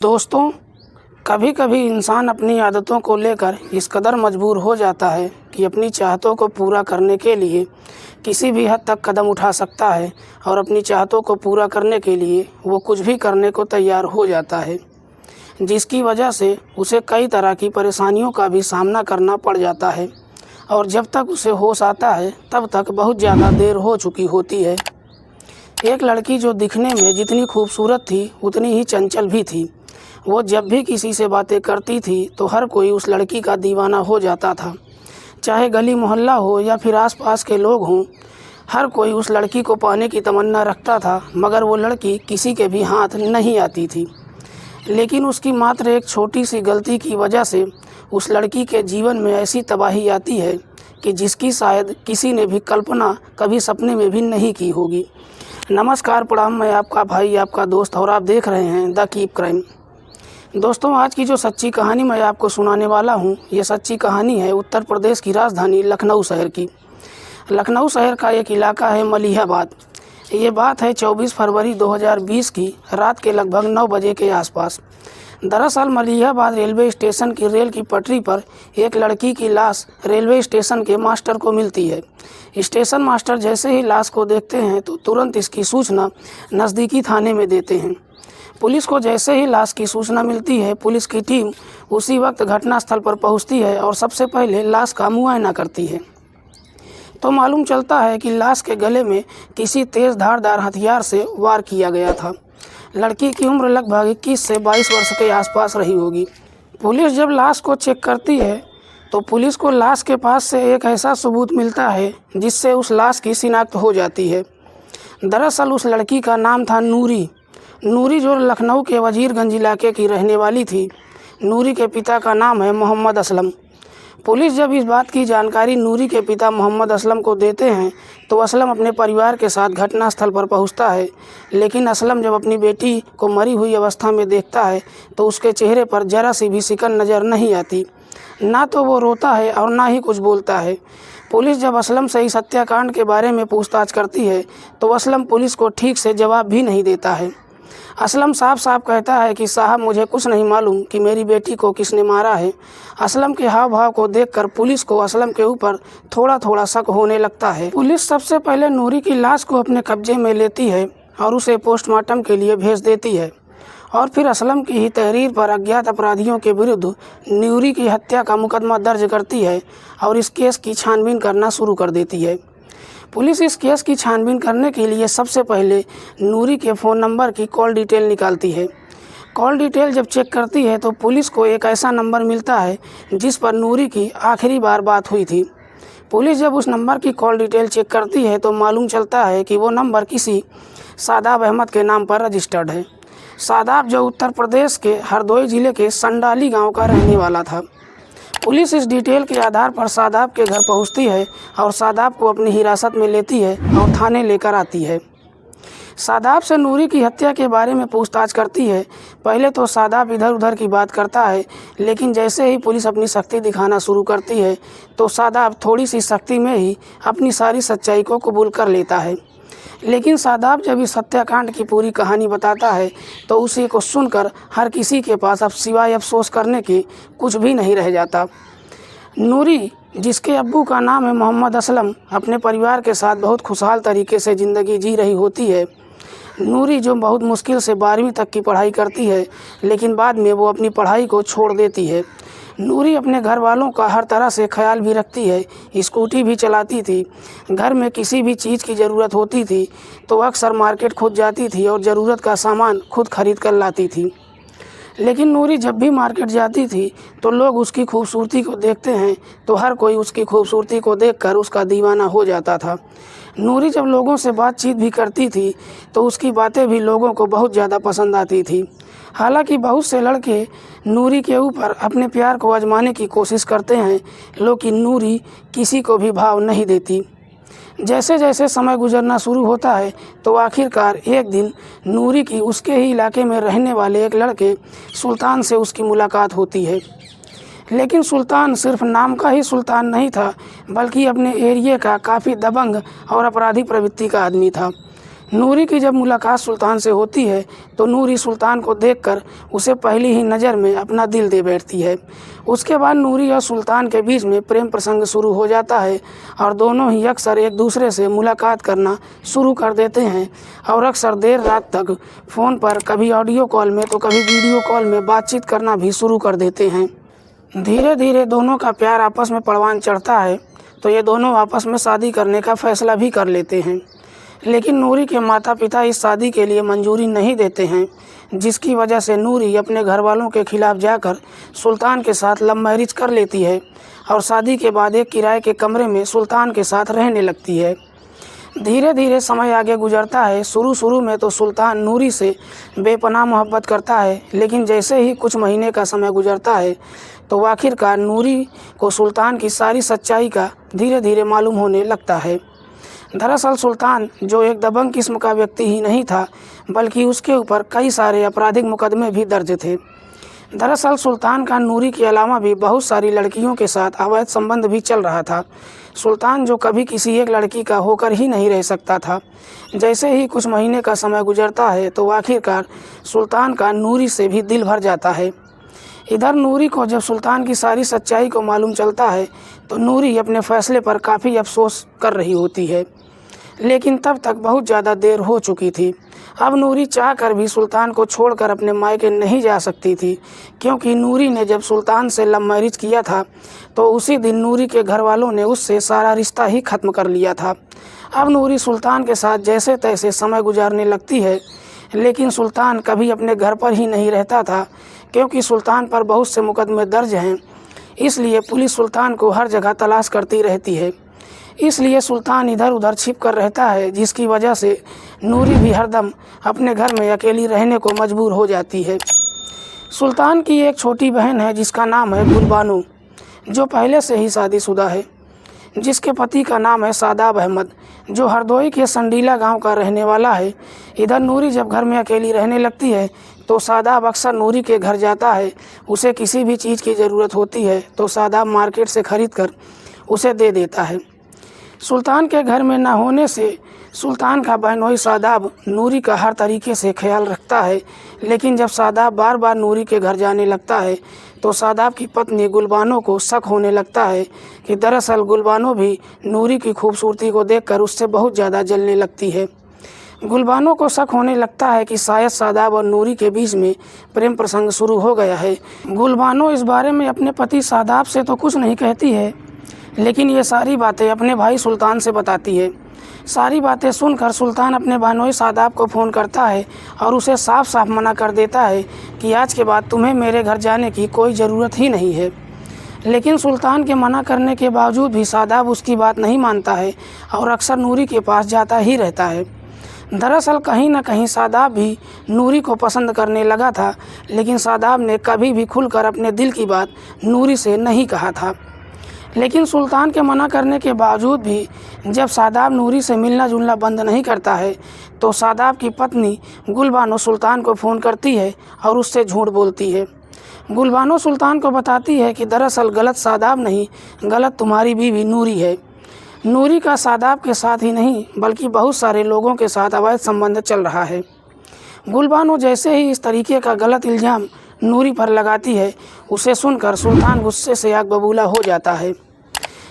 दोस्तों, कभी कभी इंसान अपनी आदतों को लेकर इस कदर मजबूर हो जाता है कि अपनी चाहतों को पूरा करने के लिए किसी भी हद तक कदम उठा सकता है और अपनी चाहतों को पूरा करने के लिए वो कुछ भी करने को तैयार हो जाता है, जिसकी वजह से उसे कई तरह की परेशानियों का भी सामना करना पड़ जाता है और जब तक उसे होश आता है तब तक बहुत ज़्यादा देर हो चुकी होती है। एक लड़की जो दिखने में जितनी खूबसूरत थी उतनी ही चंचल भी थी। वो जब भी किसी से बातें करती थी तो हर कोई उस लड़की का दीवाना हो जाता था, चाहे गली मोहल्ला हो या फिर आसपास के लोग हों। हर कोई उस लड़की को पाने की तमन्ना रखता था, मगर वो लड़की किसी के भी हाथ नहीं आती थी। लेकिन उसकी मात्र एक छोटी सी गलती की वजह से उस लड़की के जीवन में ऐसी तबाही आती है कि जिसकी शायद किसी ने भी कल्पना कभी सपने में भी नहीं की होगी। नमस्कार, प्रणाम। मैं आपका भाई, आपका दोस्त, और आप देख रहे हैं द कीप क्राइम। दोस्तों, आज की जो सच्ची कहानी मैं आपको सुनाने वाला हूं, ये सच्ची कहानी है उत्तर प्रदेश की राजधानी लखनऊ शहर की। लखनऊ शहर का एक इलाका है मलिहाबाद। ये बात है 24 फरवरी 2020 की रात के लगभग 9 बजे के आसपास। दरअसल मलिहाबाद रेलवे स्टेशन की रेल की पटरी पर एक लड़की की लाश रेलवे स्टेशन के मास्टर को मिलती है। स्टेशन मास्टर जैसे ही लाश को देखते हैं तो तुरंत इसकी सूचना नज़दीकी थाने में देते हैं। पुलिस को जैसे ही लाश की सूचना मिलती है, पुलिस की टीम उसी वक्त घटनास्थल पर पहुंचती है और सबसे पहले लाश का मुआयना करती है। तो मालूम चलता है कि लाश के गले में किसी तेज़ धारदार हथियार से वार किया गया था। लड़की की उम्र लगभग 21 से 22 वर्ष के आसपास रही होगी। पुलिस जब लाश को चेक करती है तो पुलिस को लाश के पास से एक ऐसा सबूत मिलता है जिससे उस लाश की शिनाख्त हो जाती है। दरअसल उस लड़की का नाम था नूरी, जो लखनऊ के वजीरगंज इलाके की रहने वाली थी। नूरी के पिता का नाम है मोहम्मद असलम। पुलिस जब इस बात की जानकारी नूरी के पिता मोहम्मद असलम को देते हैं तो असलम अपने परिवार के साथ घटनास्थल पर पहुंचता है। लेकिन असलम जब अपनी बेटी को मरी हुई अवस्था में देखता है तो उसके चेहरे पर जरा सी भी सिकन नज़र नहीं आती। ना तो वो रोता है और ना ही कुछ बोलता है। पुलिस जब असलम से इस हत्याकांड के बारे में पूछताछ करती है तो असलम पुलिस को ठीक से जवाब भी नहीं देता है। असलम साफ साफ कहता है कि साहब, मुझे कुछ नहीं मालूम कि मेरी बेटी को किसने मारा है। असलम के हाव भाव को देखकर पुलिस को असलम के ऊपर थोड़ा थोड़ा शक होने लगता है। पुलिस सबसे पहले नूरी की लाश को अपने कब्जे में लेती है और उसे पोस्टमार्टम के लिए भेज देती है और फिर असलम की ही तहरीर पर अज्ञात अपराधियों के विरुद्ध नूरी की हत्या का मुकदमा दर्ज करती है और इस केस की छानबीन करना शुरू कर देती है। पुलिस इस केस की छानबीन करने के लिए सबसे पहले नूरी के फ़ोन नंबर की कॉल डिटेल निकालती है। कॉल डिटेल जब चेक करती है तो पुलिस को एक ऐसा नंबर मिलता है जिस पर नूरी की आखिरी बार बात हुई थी। पुलिस जब उस नंबर की कॉल डिटेल चेक करती है तो मालूम चलता है कि वो नंबर किसी शादाब अहमद के नाम पर रजिस्टर्ड है। शादाब जो उत्तर प्रदेश के हरदोई ज़िले के संडाली गाँव का रहने वाला था। पुलिस इस डिटेल के आधार पर शादाब के घर पहुंचती है और शादाब को अपनी हिरासत में लेती है और थाने लेकर आती है। शादाब से नूरी की हत्या के बारे में पूछताछ करती है। पहले तो शादाब इधर उधर की बात करता है, लेकिन जैसे ही पुलिस अपनी सख्ती दिखाना शुरू करती है तो शादाब थोड़ी सी सख्ती में ही अपनी सारी सच्चाई को कबूल कर लेता है। लेकिन शादाब जब इस हत्याकांड की पूरी कहानी बताता है तो उसी को सुनकर हर किसी के पास अब सिवाय अफसोस करने के कुछ भी नहीं रह जाता। नूरी, जिसके अब्बू का नाम है मोहम्मद असलम, अपने परिवार के साथ बहुत खुशहाल तरीके से ज़िंदगी जी रही होती है। नूरी जो बहुत मुश्किल से 12वीं तक की पढ़ाई करती है, लेकिन बाद में वो अपनी पढ़ाई को छोड़ देती है। नूरी अपने घर वालों का हर तरह से ख्याल भी रखती है, स्कूटी भी चलाती थी। घर में किसी भी चीज़ की ज़रूरत होती थी तो अक्सर मार्केट खुद जाती थी और ज़रूरत का सामान खुद खरीद कर लाती थी। लेकिन नूरी जब भी मार्केट जाती थी तो लोग उसकी खूबसूरती को देखते हैं तो हर कोई उसकी खूबसूरती को देखकर उसका दीवाना हो जाता था। नूरी जब लोगों से बातचीत भी करती थी तो उसकी बातें भी लोगों को बहुत ज़्यादा पसंद आती थी। हालांकि बहुत से लड़के नूरी के ऊपर अपने प्यार को आजमाने की कोशिश करते हैं, लेकिन नूरी किसी को भी भाव नहीं देती। जैसे जैसे समय गुजरना शुरू होता है तो आखिरकार एक दिन नूरी की उसके ही इलाके में रहने वाले एक लड़के सुल्तान से उसकी मुलाकात होती है। लेकिन सुल्तान सिर्फ नाम का ही सुल्तान नहीं था, बल्कि अपने एरिया का काफ़ी दबंग और अपराधी प्रवृत्ति का आदमी था। नूरी की जब मुलाकात सुल्तान से होती है तो नूरी सुल्तान को देखकर उसे पहली ही नज़र में अपना दिल दे बैठती है। उसके बाद नूरी और सुल्तान के बीच में प्रेम प्रसंग शुरू हो जाता है और दोनों ही अक्सर एक दूसरे से मुलाकात करना शुरू कर देते हैं और अक्सर देर रात तक फ़ोन पर कभी ऑडियो कॉल में तो कभी वीडियो कॉल में बातचीत करना भी शुरू कर देते हैं। धीरे धीरे दोनों का प्यार आपस में परवान चढ़ता है तो ये दोनों आपस में शादी करने का फ़ैसला भी कर लेते हैं। लेकिन नूरी के माता पिता इस शादी के लिए मंजूरी नहीं देते हैं, जिसकी वजह से नूरी अपने घर वालों के खिलाफ़ जाकर सुल्तान के साथ लव मैरिज कर लेती है और शादी के बाद एक किराए के कमरे में सुल्तान के साथ रहने लगती है। धीरे धीरे समय आगे गुजरता है। शुरू में तो सुल्तान नूरी से बेपनाह मोहब्बत करता है, लेकिन जैसे ही कुछ महीने का समय गुजरता है तो आखिरकार नूरी को सुल्तान की सारी सच्चाई का धीरे धीरे मालूम होने लगता है। दरअसल सुल्तान जो एक दबंग किस्म का व्यक्ति ही नहीं था, बल्कि उसके ऊपर कई सारे आपराधिक मुकदमे भी दर्ज थे। दरअसल सुल्तान का नूरी के अलावा भी बहुत सारी लड़कियों के साथ अवैध संबंध भी चल रहा था। सुल्तान जो कभी किसी एक लड़की का होकर ही नहीं रह सकता था। जैसे ही कुछ महीने का समय गुजरता है तो आखिरकार सुल्तान का नूरी से भी दिल भर जाता है। इधर नूरी को जब सुल्तान की सारी सच्चाई को मालूम चलता है तो नूरी अपने फ़ैसले पर काफ़ी अफसोस कर रही होती है, लेकिन तब तक बहुत ज़्यादा देर हो चुकी थी। अब नूरी चाह कर भी सुल्तान को छोड़कर अपने मायके नहीं जा सकती थी, क्योंकि नूरी ने जब सुल्तान से लव मैरिज किया था तो उसी दिन नूरी के घर वालों ने उससे सारा रिश्ता ही ख़त्म कर लिया था। अब नूरी सुल्तान के साथ जैसे तैसे समय गुजारने लगती है, लेकिन सुल्तान कभी अपने घर पर ही नहीं रहता था, क्योंकि सुल्तान पर बहुत से मुकदमे दर्ज हैं। इसलिए पुलिस सुल्तान को हर जगह तलाश करती रहती है। इसलिए सुल्तान इधर उधर छिप कर रहता है, जिसकी वजह से नूरी भी हरदम अपने घर में अकेली रहने को मजबूर हो जाती है। सुल्तान की एक छोटी बहन है जिसका नाम है गुलबानो, जो पहले से ही शादीशुदा है, जिसके पति का नाम है सादाब अहमद, जो हरदोई के संडीला गांव का रहने वाला है। इधर नूरी जब घर में अकेली रहने लगती है तो सादाब अक्सर नूरी के घर जाता है। उसे किसी भी चीज़ की ज़रूरत होती है तो सादाब मार्केट से ख़रीद कर उसे दे देता है। सुल्तान के घर में न होने से सुल्तान का बहनोई सादाब नूरी का हर तरीके से ख्याल रखता है, लेकिन जब सादाब बार बार नूरी के घर जाने लगता है तो सादाब की पत्नी गुलबानो को शक होने लगता है कि दरअसल गुलबानो भी नूरी की खूबसूरती को देखकर उससे बहुत ज़्यादा जलने लगती है। गुलबानो को शक होने लगता है कि शायद सादाब और नूरी के बीच में प्रेम प्रसंग शुरू हो गया है। गुलबानो इस बारे में अपने पति सादाब से तो कुछ नहीं कहती है, लेकिन ये सारी बातें अपने भाई सुल्तान से बताती है। सारी बातें सुनकर सुल्तान अपने बहनोई सादाब को फ़ोन करता है और उसे साफ साफ मना कर देता है कि आज के बाद तुम्हें मेरे घर जाने की कोई ज़रूरत ही नहीं है। लेकिन सुल्तान के मना करने के बावजूद भी सादाब उसकी बात नहीं मानता है और अक्सर नूरी के पास जाता ही रहता है। दरअसल कहीं न कहीं सादाब भी नूरी को पसंद करने लगा था, लेकिन सादाब ने कभी भी खुलकर अपने दिल की बात नूरी से नहीं कहा था। लेकिन सुल्तान के मना करने के बावजूद भी जब सादाब नूरी से मिलना जुलना बंद नहीं करता है तो सादाब की पत्नी गुलबानो सुल्तान को फ़ोन करती है और उससे झूठ बोलती है। गुलबानो सुल्तान को बताती है कि दरअसल गलत सादाब नहीं, गलत तुम्हारी बीवी नूरी है। नूरी का सादाब के साथ ही नहीं बल्कि बहुत सारे लोगों के साथ अवैध संबंध चल रहा है। गुलबानो जैसे ही इस तरीके का गलत इल्ज़ाम नूरी पर लगाती है, उसे सुनकर सुल्तान गुस्से से आग बबूला हो जाता है।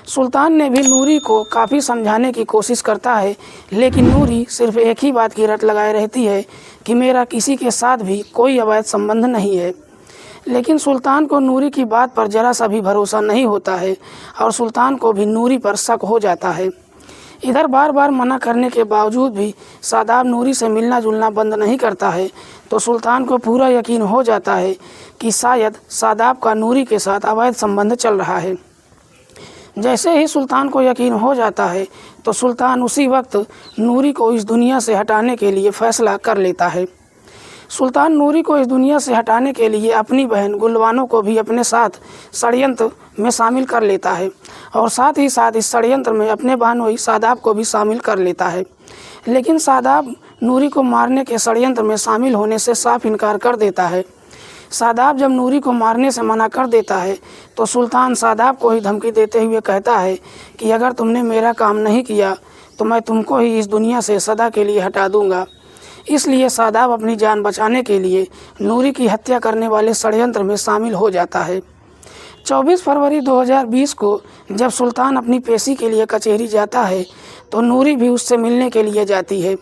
सुल्तान ने भी नूरी को काफ़ी समझाने की कोशिश करता है, लेकिन नूरी सिर्फ एक ही बात की रट लगाए रहती है कि मेरा किसी के साथ भी कोई अवैध संबंध नहीं है। लेकिन सुल्तान को नूरी की बात पर ज़रा सा भी भरोसा नहीं होता है और सुल्तान को भी नूरी पर शक हो जाता है। इधर बार बार मना करने के बावजूद भी सादाब नूरी से मिलना जुलना बंद नहीं करता है, तो सुल्तान को पूरा यकीन हो जाता है कि शायद सादाब का नूरी के साथ अवैध संबंध चल रहा है। जैसे ही सुल्तान को यकीन हो जाता है तो सुल्तान उसी वक्त नूरी को इस दुनिया से हटाने के लिए फ़ैसला कर लेता है। सुल्तान नूरी को इस दुनिया से हटाने के लिए अपनी बहन गुलबानो को भी अपने साथ षड्यंत्र में शामिल कर लेता है और साथ ही साथ इस षड्यंत्र में अपने बहनोई सादाब को भी शामिल कर लेता है। लेकिन सादाब नूरी को मारने के षड्यंत्र में शामिल होने से साफ इनकार कर देता है। सादाब जब नूरी को मारने से मना कर देता है तो सुल्तान सादाब को ही धमकी देते हुए कहता है कि अगर तुमने मेरा काम नहीं किया तो मैं तुमको ही इस दुनिया से सदा के लिए हटा दूंगा। इसलिए शादाब अपनी जान बचाने के लिए नूरी की हत्या करने वाले षड्यंत्र में शामिल हो जाता है। 24 फरवरी 2020 को जब सुल्तान अपनी पेशी के लिए कचहरी जाता है तो नूरी भी उससे मिलने के लिए जाती है।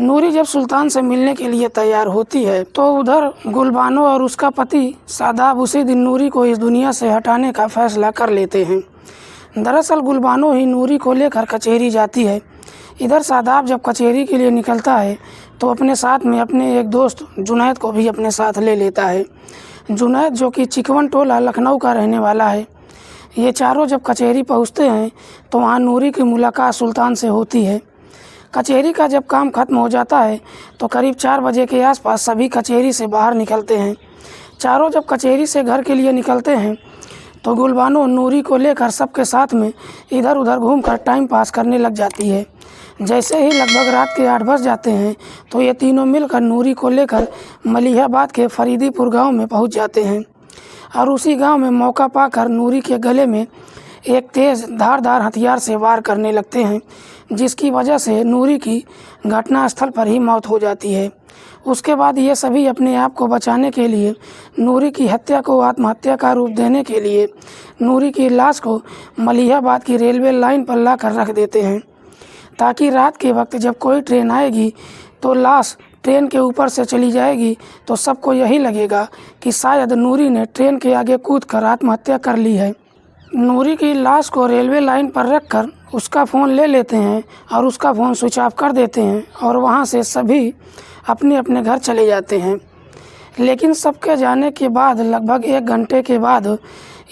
नूरी जब सुल्तान से मिलने के लिए तैयार होती है तो उधर गुलबानो और उसका पति शादाब उसी दिन नूरी को इस दुनिया से हटाने का फैसला कर लेते हैं। दरअसल गुलबानो ही नूरी को लेकर कचहरी जाती है। इधर शादाब जब कचहरी के लिए निकलता है तो अपने साथ में अपने एक दोस्त जुनैद को भी अपने साथ ले लेता है। जुनैद जो कि चिकवन टोला लखनऊ का रहने वाला है। ये चारों जब कचहरी पहुंचते हैं तो वहाँ नूरी की मुलाकात सुल्तान से होती है। कचहरी का जब काम खत्म हो जाता है तो करीब 4 बजे के आसपास सभी कचहरी से बाहर निकलते हैं। चारों जब कचहरी से घर के लिए निकलते हैं तो गुलबानो नूरी को लेकर सबके साथ में इधर उधर घूमकर टाइम पास करने लग जाती है। जैसे ही लगभग रात के 8 बज जाते हैं तो ये तीनों मिलकर नूरी को लेकर मलिहाबाद के फरीदीपुर गांव में पहुंच जाते हैं और उसी गांव में मौका पाकर नूरी के गले में एक तेज़ धारदार हथियार से वार करने लगते हैं, जिसकी वजह से नूरी की घटनास्थल पर ही मौत हो जाती है। उसके बाद ये सभी अपने आप को बचाने के लिए नूरी की हत्या को आत्महत्या का रूप देने के लिए नूरी की लाश को मलिहाबाद की रेलवे लाइन पर लाकर रख देते हैं, ताकि रात के वक्त जब कोई ट्रेन आएगी तो लाश ट्रेन के ऊपर से चली जाएगी तो सबको यही लगेगा कि शायद नूरी ने ट्रेन के आगे कूदकर आत्महत्या कर ली है। नूरी की लाश को रेलवे लाइन पर रखकर उसका फ़ोन ले लेते हैं और उसका फ़ोन स्विच ऑफ कर देते हैं और वहाँ से सभी अपने अपने घर चले जाते हैं। लेकिन सबके जाने के बाद लगभग 1 घंटे के बाद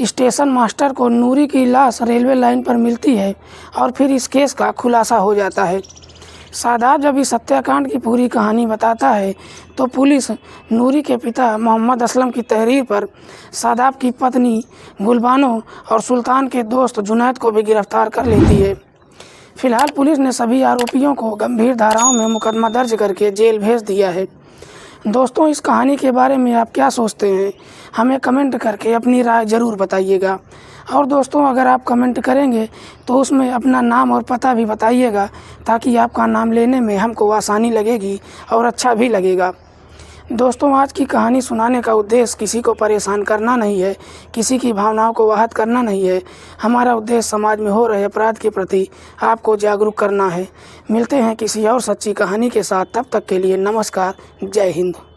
स्टेशन मास्टर को नूरी की लाश रेलवे लाइन पर मिलती है और फिर इस केस का खुलासा हो जाता है। शादाब जब इस हत्याकांड की पूरी कहानी बताता है तो पुलिस नूरी के पिता मोहम्मद असलम की तहरीर पर शादाब की पत्नी गुलबानो और सुल्तान के दोस्त जुनैद को भी गिरफ्तार कर लेती है। फिलहाल पुलिस ने सभी आरोपियों को गंभीर धाराओं में मुकदमा दर्ज करके जेल भेज दिया है। दोस्तों, इस कहानी के बारे में आप क्या सोचते हैं, हमें कमेंट करके अपनी राय ज़रूर बताइएगा। और दोस्तों, अगर आप कमेंट करेंगे तो उसमें अपना नाम और पता भी बताइएगा, ताकि आपका नाम लेने में हमको आसानी लगेगी और अच्छा भी लगेगा। दोस्तों, आज की कहानी सुनाने का उद्देश्य किसी को परेशान करना नहीं है, किसी की भावनाओं को आहत करना नहीं है। हमारा उद्देश्य समाज में हो रहे अपराध के प्रति आपको जागरूक करना है। मिलते हैं किसी और सच्ची कहानी के साथ, तब तक के लिए नमस्कार, जय हिंद।